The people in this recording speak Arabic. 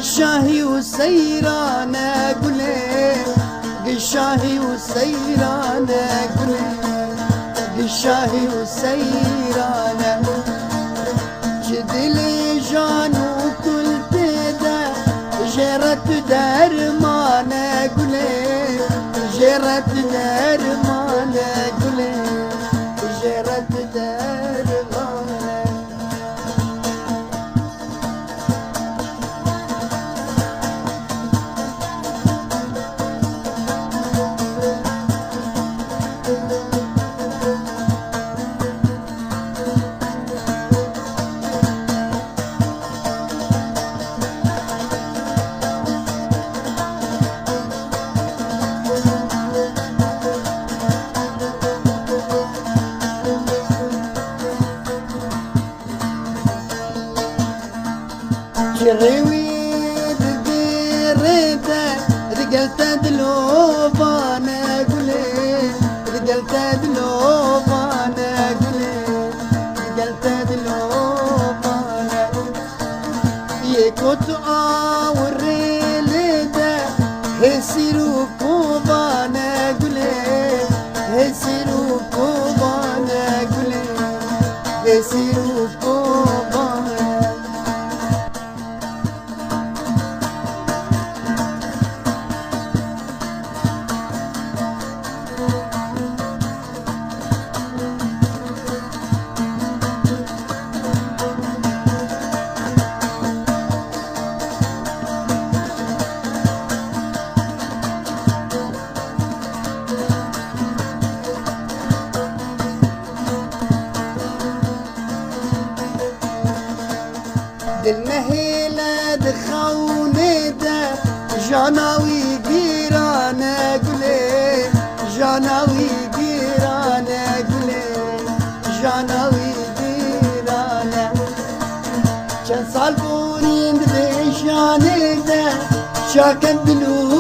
قشاهي وسيرانة قولي قشاهي وسيرانة قولي قشاهي وسيرانة جدلي جانو كل تدا جرت درمانة قولي جرت درمانة قولي جرت درمانة جريوي رقيرته رقلت دلوبانة قولي رقلت دلوبانة قولي رقلت دلوبانة يكوت وريلده هسيرو كوبانة قولي هسيرو كوبانة قولي هسيرو كوبانة دلمهيلة دخوني ده جاناوي جيرانة قولي جاناوي جيرانة قولي جاناوي جيرانة كان صالبوني بشاني ده شاكن بلو